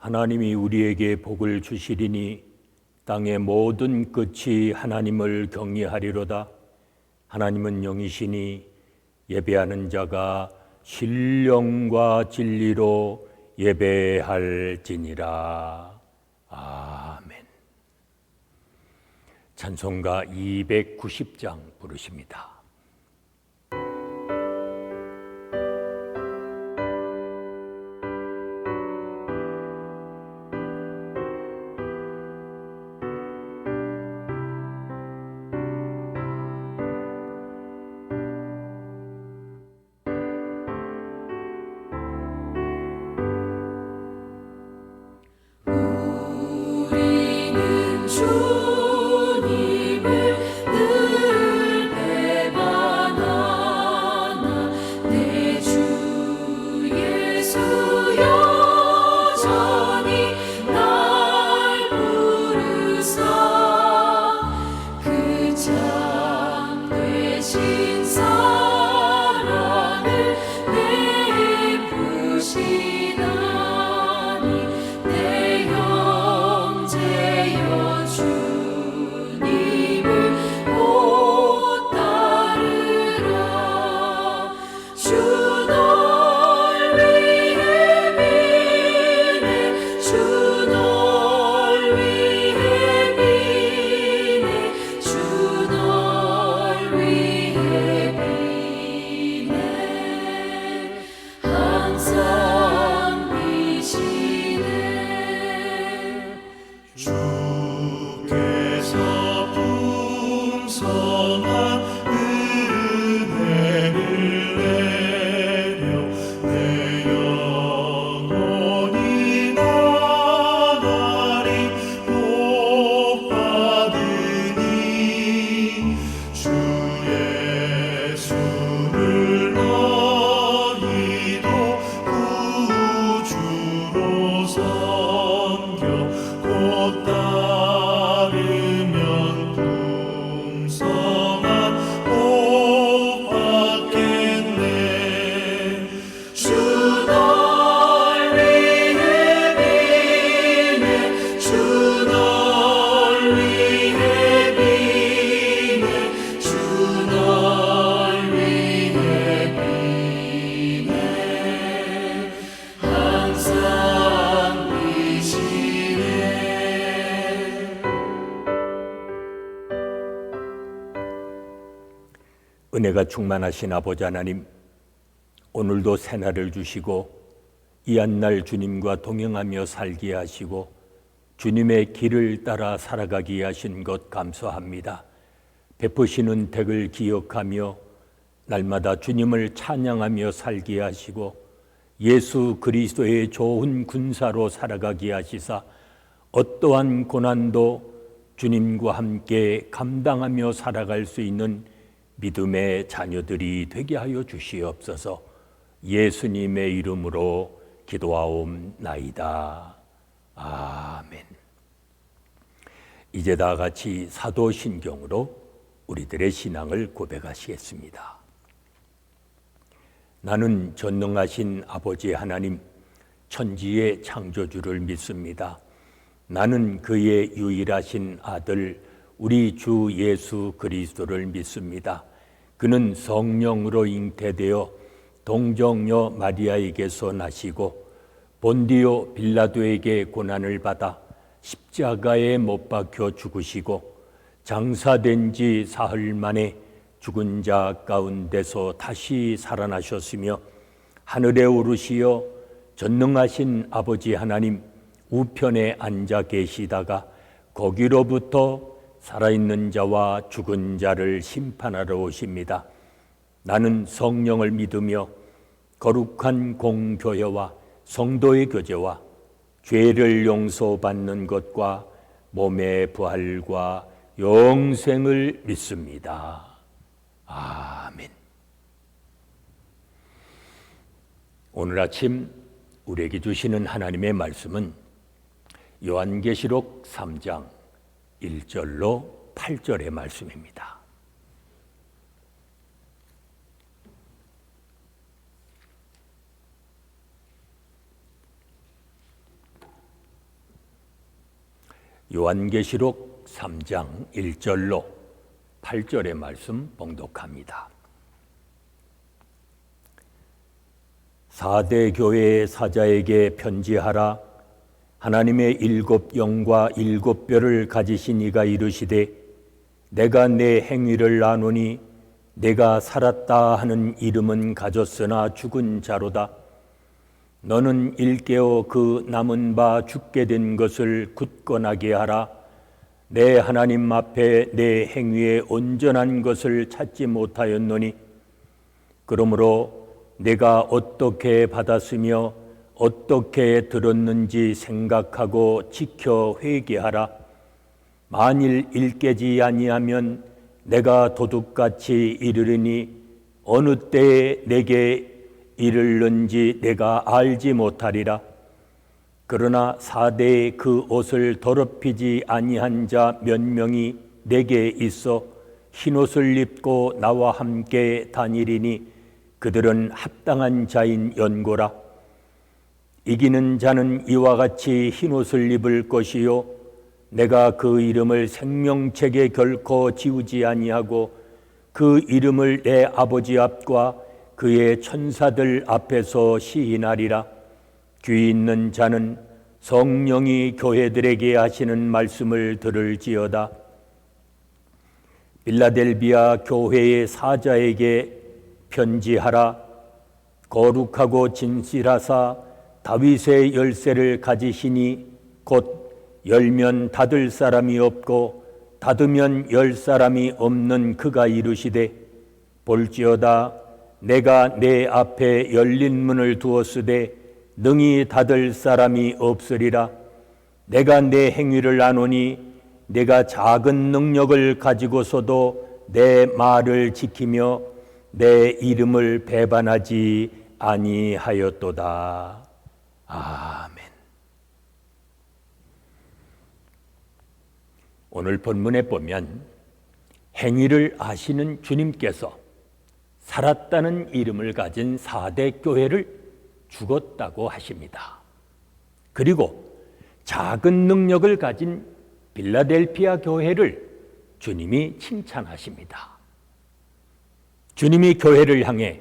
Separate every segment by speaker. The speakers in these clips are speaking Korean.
Speaker 1: 하나님이 우리에게 복을 주시리니 땅의 모든 끝이 하나님을 경외하리로다. 하나님은 영이시니 예배하는 자가 신령과 진리로 예배할지니라. 아멘. 찬송가 290장 부르십니다. 은혜가 충만하신 아버지 하나님, 오늘도 새날을 주시고 이 한날 주님과 동행하며 살게 하시고 주님의 길을 따라 살아가게 하신 것 감사합니다. 베푸시는 덕을 기억하며 날마다 주님을 찬양하며 살게 하시고 예수 그리스도의 좋은 군사로 살아가게 하시사 어떠한 고난도 주님과 함께 감당하며 살아갈 수 있는 믿음의 자녀들이 되게 하여 주시옵소서. 예수님의 이름으로 기도하옵나이다. 아멘. 이제 다 같이 사도신경으로 우리들의 신앙을 고백하시겠습니다. 나는 전능하신 아버지 하나님, 천지의 창조주를 믿습니다. 나는 그의 유일하신 아들 우리 주 예수 그리스도를 믿습니다. 그는 성령으로 잉태되어 동정녀 마리아에게서 나시고 본디오 빌라도에게 고난을 받아 십자가에 못 박혀 죽으시고 장사된 지 사흘 만에 죽은 자 가운데서 다시 살아나셨으며 하늘에 오르시어 전능하신 아버지 하나님 우편에 앉아 계시다가 거기로부터 살아있는 자와 죽은 자를 심판하러 오십니다. 나는 성령을 믿으며 거룩한 공교회와 성도의 교제와 죄를 용서받는 것과 몸의 부활과 영생을 믿습니다. 아멘. 오늘 아침 우리에게 주시는 하나님의 말씀은 요한계시록 3장 1절로 8절의 말씀입니다. 요한계시록 3장 1절로 8절의 말씀 봉독합니다. 4대 교회의 사자에게 편지하라. 하나님의 7영과 7뼈를 가지신 이가 이르시되 내가 내 행위를 아노니 내가 살았다 하는 이름은 가졌으나 죽은 자로다. 너는 일깨어 그 남은 바 죽게 된 것을 굳건하게 하라. 내 하나님 앞에 내 행위에 온전한 것을 찾지 못하였노니 그러므로 내가 어떻게 받았으며 어떻게 들었는지 생각하고 지켜 회개하라. 만일 일깨지 아니하면 내가 도둑같이 이르리니 어느 때에 내게 이르는지 내가 알지 못하리라. 그러나 4대의 그 옷을 더럽히지 아니한 자 몇 명이 내게 있어 흰옷을 입고 나와 함께 다니리니 그들은 합당한 자인 연고라. 이기는 자는 이와 같이 흰옷을 입을 것이요 내가 그 이름을 생명책에 결코 지우지 아니하고 그 이름을 내 아버지 앞과 그의 천사들 앞에서 시인하리라. 귀 있는 자는 성령이 교회들에게 하시는 말씀을 들을지어다. 빌라델비아 교회의 사자에게 편지하라. 거룩하고 진실하사 다윗의 열쇠를 가지시니 곧 열면 닫을 사람이 없고 닫으면 열 사람이 없는 그가 이르시되 볼지어다 내가 내 앞에 열린 문을 두었으되 능히 닫을 사람이 없으리라. 내가 내 행위를 아노니 내가 작은 능력을 가지고서도 내 말을 지키며 내 이름을 배반하지 아니하였도다. 아멘. 오늘 본문에 보면 행위를 아시는 주님께서 살았다는 이름을 가진 4대 교회를 죽었다고 하십니다. 그리고 작은 능력을 가진 빌라델피아 교회를 주님이 칭찬하십니다. 주님이 교회를 향해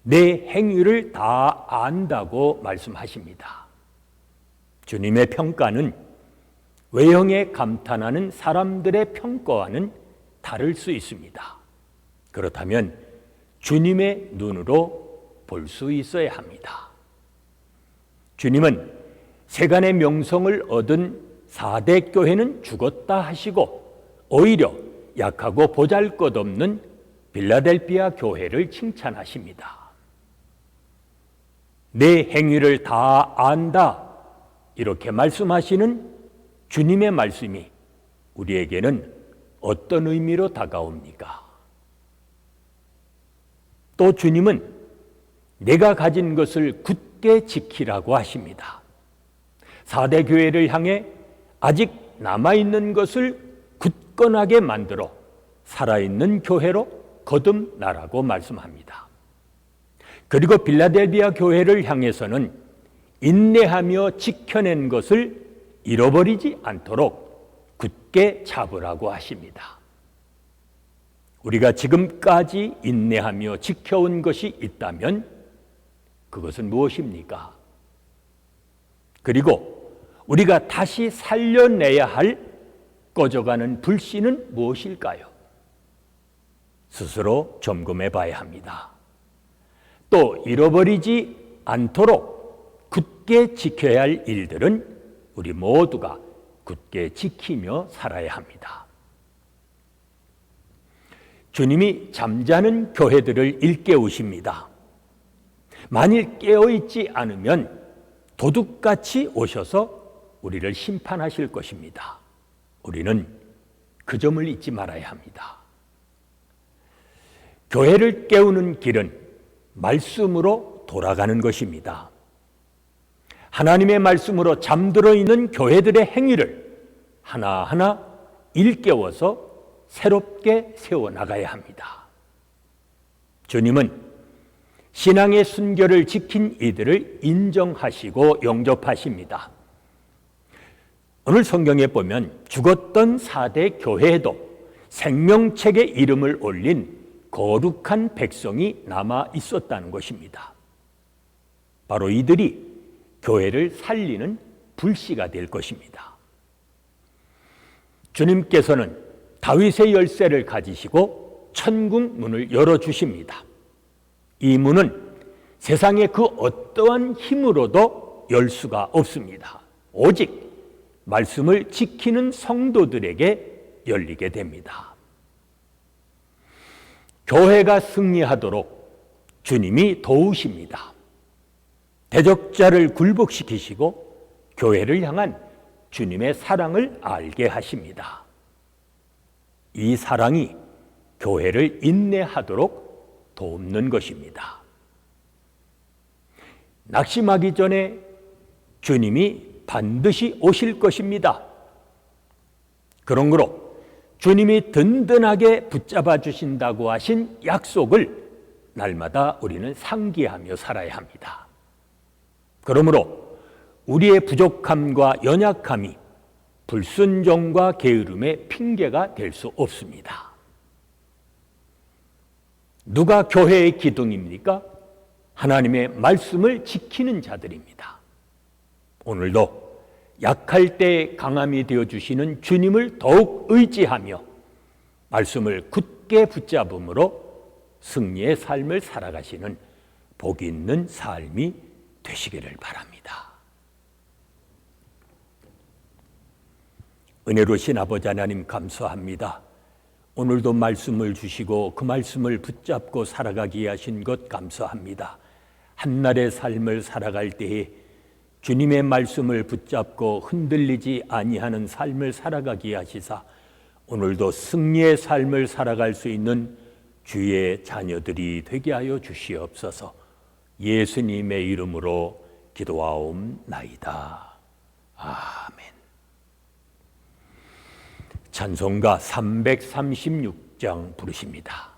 Speaker 1: 내 행위를 다 안다고 말씀하십니다. 주님의 평가는 외형에 감탄하는 사람들의 평가와는 다를 수 있습니다. 그렇다면 주님의 눈으로 볼 수 있어야 합니다. 주님은 세간의 명성을 얻은 4대 교회는 죽었다 하시고 오히려 약하고 보잘것없는 빌라델피아 교회를 칭찬하십니다. 내 행위를 다 안다 이렇게 말씀하시는 주님의 말씀이 우리에게는 어떤 의미로 다가옵니까? 또 주님은 내가 가진 것을 굳게 지키라고 하십니다. 4대 교회를 향해 아직 남아있는 것을 굳건하게 만들어 살아있는 교회로 거듭나라고 말씀합니다. 그리고 빌라델비아 교회를 향해서는 인내하며 지켜낸 것을 잃어버리지 않도록 굳게 잡으라고 하십니다. 우리가 지금까지 인내하며 지켜온 것이 있다면 그것은 무엇입니까? 그리고 우리가 다시 살려내야 할 꺼져가는 불씨는 무엇일까요? 스스로 점검해 봐야 합니다. 또 잃어버리지 않도록 굳게 지켜야 할 일들은 우리 모두가 굳게 지키며 살아야 합니다. 주님이 잠자는 교회들을 일깨우십니다. 만일 깨어있지 않으면 도둑같이 오셔서 우리를 심판하실 것입니다. 우리는 그 점을 잊지 말아야 합니다. 교회를 깨우는 길은 말씀으로 돌아가는 것입니다. 하나님의 말씀으로 잠들어 있는 교회들의 행위를 하나하나 일깨워서 새롭게 세워나가야 합니다. 주님은 신앙의 순결을 지킨 이들을 인정하시고 영접하십니다. 오늘 성경에 보면 죽었던 4대 교회에도 생명책에 이름을 올린 거룩한 백성이 남아 있었다는 것입니다. 바로 이들이 교회를 살리는 불씨가 될 것입니다. 주님께서는 다윗의 열쇠를 가지시고 천국 문을 열어주십니다. 이 문은 세상의 그 어떠한 힘으로도 열 수가 없습니다. 오직 말씀을 지키는 성도들에게 열리게 됩니다. 교회가 승리하도록 주님이 도우십니다. 대적자를 굴복시키시고 교회를 향한 주님의 사랑을 알게 하십니다. 이 사랑이 교회를 인내하도록 돕는 것입니다. 낙심하기 전에 주님이 반드시 오실 것입니다. 그러므로 주님이 든든하게 붙잡아 주신다고 하신 약속을 날마다 우리는 상기하며 살아야 합니다. 그러므로 우리의 부족함과 연약함이 불순종과 게으름의 핑계가 될 수 없습니다. 누가 교회의 기둥입니까? 하나님의 말씀을 지키는 자들입니다. 오늘도 약할 때 강함이 되어주시는 주님을 더욱 의지하며 말씀을 굳게 붙잡음으로 승리의 삶을 살아가시는 복 있는 삶이 되시기를 바랍니다. 은혜로우신 아버지 하나님 감사합니다. 오늘도 말씀을 주시고 그 말씀을 붙잡고 살아가게 하신 것 감사합니다. 한날의 삶을 살아갈 때에 주님의 말씀을 붙잡고 흔들리지 아니하는 삶을 살아가게 하시사 오늘도 승리의 삶을 살아갈 수 있는 주의 자녀들이 되게 하여 주시옵소서. 예수님의 이름으로 기도하옵나이다. 아멘. 찬송가 336장 부르십니다.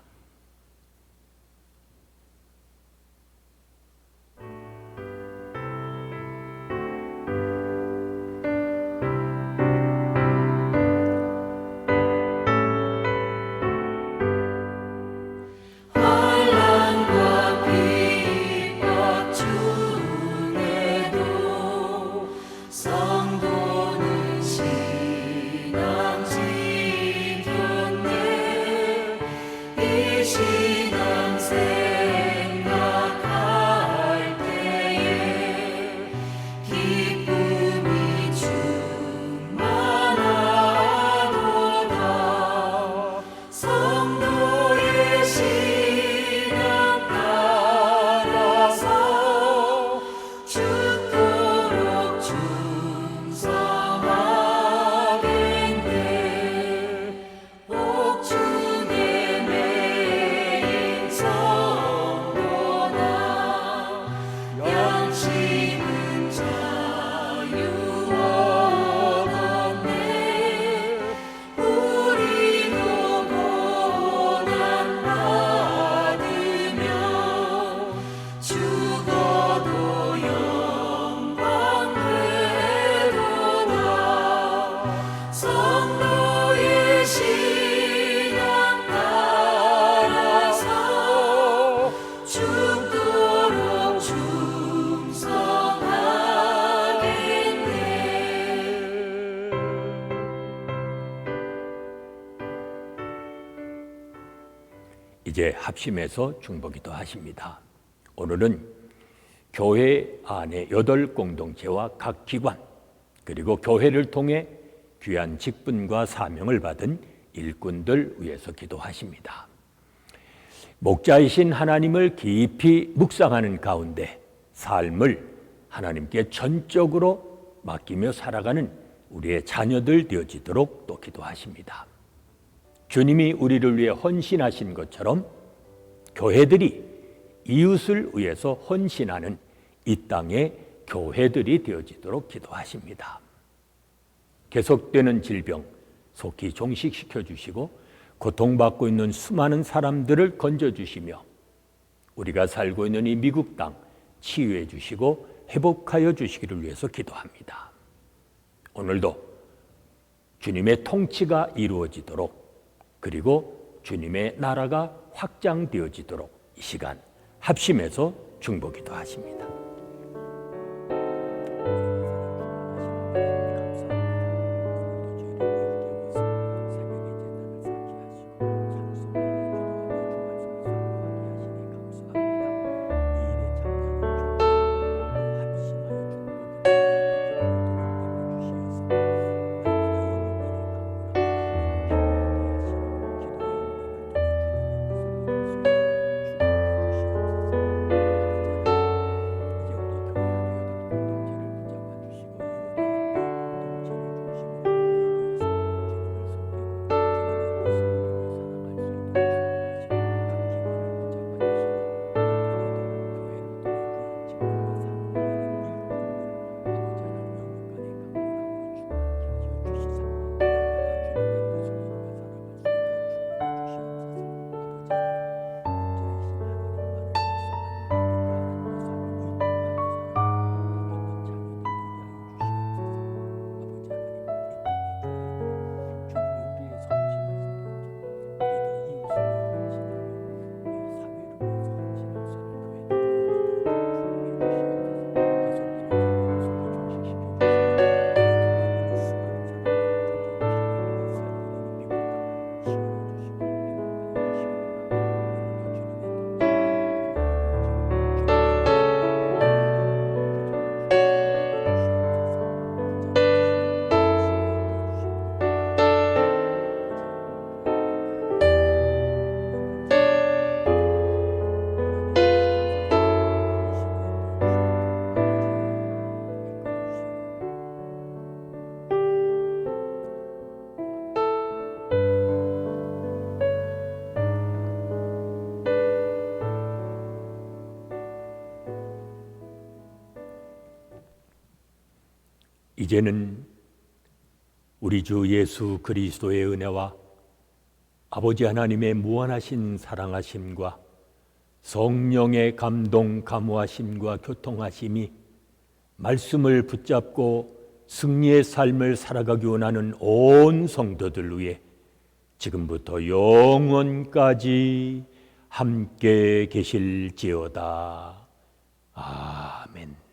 Speaker 1: 이제 합심해서 중보기도 하십니다. 오늘은 교회 안에 8공동체와 각 기관 그리고 교회를 통해 귀한 직분과 사명을 받은 일꾼들 위해서 기도하십니다. 목자이신 하나님을 깊이 묵상하는 가운데 삶을 하나님께 전적으로 맡기며 살아가는 우리의 자녀들 되어지도록 또 기도하십니다. 주님이 우리를 위해 헌신하신 것처럼 교회들이 이웃을 위해서 헌신하는 이 땅의 교회들이 되어지도록 기도하십니다. 계속되는 질병 속히 종식시켜 주시고 고통받고 있는 수많은 사람들을 건져주시며 우리가 살고 있는 이 미국 땅 치유해 주시고 회복하여 주시기를 위해서 기도합니다. 오늘도 주님의 통치가 이루어지도록, 그리고 주님의 나라가 확장되어지도록 이 시간 합심해서 중보기도 하십니다. 이제는 우리 주 예수 그리스도의 은혜와 아버지 하나님의 무한하신 사랑하심과 성령의 감동 감화심과 교통하심이 말씀을 붙잡고 승리의 삶을 살아가기 원하는 온 성도들 위해 지금부터 영원까지 함께 계실지어다. 아멘.